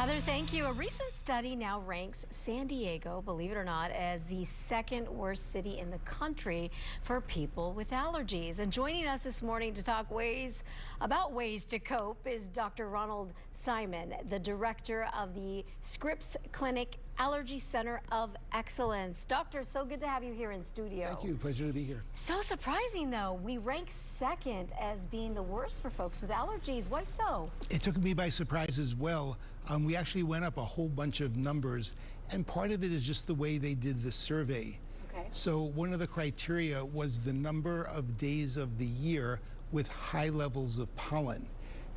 Heather, thank you. A recent study now ranks San Diego, believe it or not, as the second worst city in the country for people with allergies. And joining us this morning to talk about ways to cope is Dr. Ronald Simon, the director of the Scripps Allergy Center of Excellence. Doctor, so good to have you here in studio. Thank you. Pleasure to be here. So surprising, though. We rank second as being the worst for folks with allergies. Why so? It took me by surprise as well. We actually went up a whole bunch of numbers, and part of it is just the way they did the survey. Okay. So one of the criteria was the number of days of the year with high levels of pollen.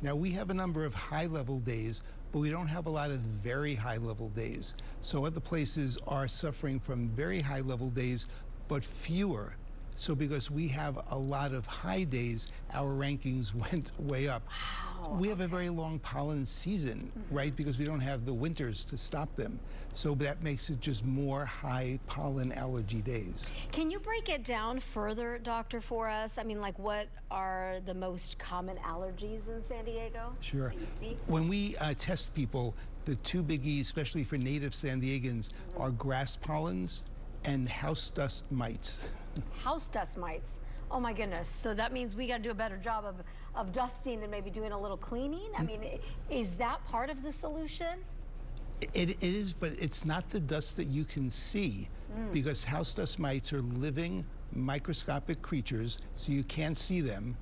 Now, we have a number of high-level days, but we don't have a lot of very high-level days. So other places are suffering from very high-level days, but fewer. So because we have a lot of high days, our rankings went way up. Wow. We have a very long pollen season, right? Because we don't have the winters to stop them. So that makes it just more high pollen allergy days. Can you break it down further, doctor, for us? I mean, like, what are the most common allergies in San Diego? Sure. That you see? When we test people, the two biggies, especially for native San Diegans, are grass pollens and house dust mites. House dust mites. Oh my goodness. So that means we got to do a better job of dusting and maybe doing a little cleaning? I mean, is that part of the solution? It is, but it's not the dust that you can see, because house dust mites are living microscopic creatures, so you can't see them,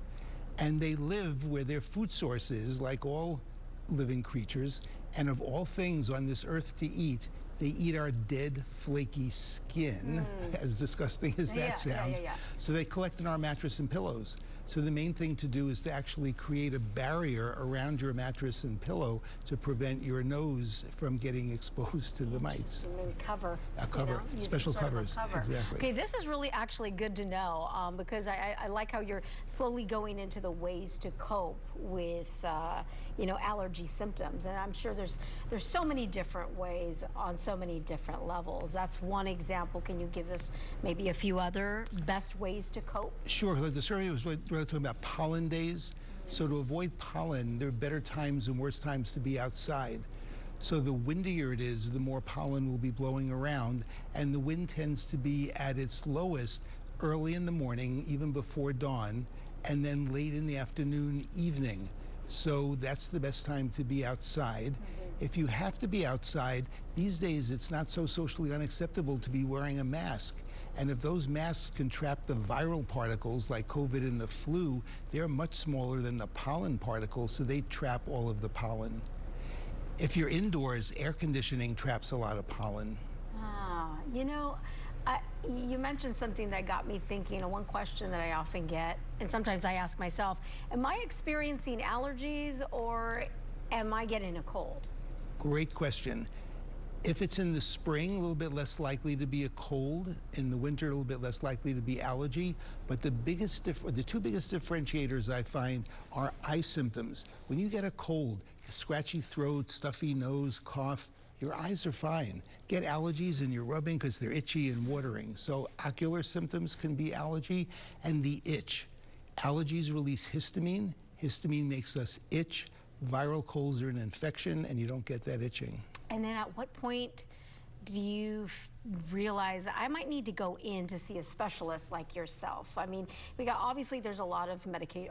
and they live where their food source is, like all living creatures, and of all things on this earth to eat, they eat our dead, flaky skin, as disgusting as that sounds. So they collect in our mattress and pillows. So the main thing to do is to actually create a barrier around your mattress and pillow to prevent your nose from getting exposed to the mites. Maybe cover. A cover, you know, special covers, exactly. Okay, this is really actually good to know because I like how you're slowly going into the ways to cope with allergy symptoms, and I'm sure there's so many different ways on so many different levels. That's one example. Can you give us maybe a few other best ways to cope? Sure. The survey was really talking about pollen days. So to avoid pollen, there are better times and worse times to be outside. So the windier it is, the more pollen will be blowing around, and the wind tends to be at its lowest early in the morning, even before dawn, and then late in the afternoon, evening. So that's the best time to be outside. If you have to be outside, these days it's not so socially unacceptable to be wearing a mask. And if those masks can trap the viral particles like COVID and the flu, they're much smaller than the pollen particles, so they trap all of the pollen. If you're indoors, air conditioning traps a lot of pollen. You mentioned something that got me thinking, one question that I often get, and sometimes I ask myself, am I experiencing allergies or am I getting a cold? Great question. If it's in the spring, a little bit less likely to be a cold. In the winter, a little bit less likely to be allergy. But the two biggest differentiators I find are eye symptoms. When you get a cold, scratchy throat, stuffy nose, cough, your eyes are fine. Get allergies and you're rubbing because they're itchy and watering. So ocular symptoms can be allergy, and the itch. Allergies release histamine. Histamine makes us itch. Viral colds are an infection, and you don't get that itching. And then at what point do you realize I might need to go in to see a specialist like yourself? I mean, obviously there's a lot of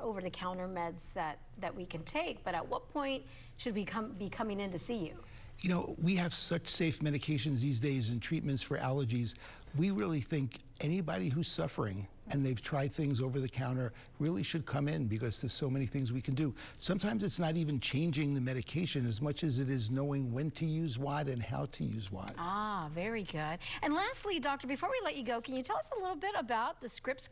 over-the-counter meds that we can take, but at what point should we be coming in to see you? You know, we have such safe medications these days and treatments for allergies. We really think anybody who's suffering and they've tried things over the counter really should come in, because there's so many things we can do. Sometimes it's not even changing the medication as much as it is knowing when to use what and how to use what. Ah, very good. And lastly, doctor, before we let you go, can you tell us a little bit about the Scripps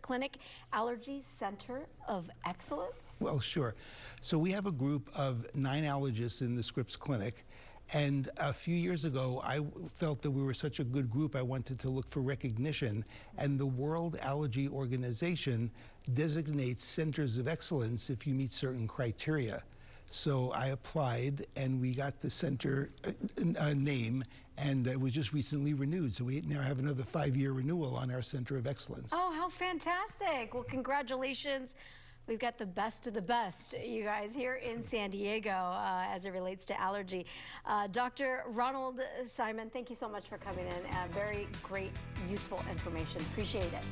Allergy Center of Excellence? Well, sure. So we have a group of 9 allergists in the Scripps Clinic. And a few years ago, I felt that we were such a good group, I wanted to look for recognition. And the World Allergy Organization designates centers of excellence if you meet certain criteria. So I applied, and we got the center name, and it was just recently renewed. So we now have another 5-year renewal on our Center of Excellence. Oh, how fantastic. Well, congratulations. We've got the best of the best, you guys, here in San Diego as it relates to allergy. Dr. Ronald Simon, thank you so much for coming in. Very great, useful information. Appreciate it.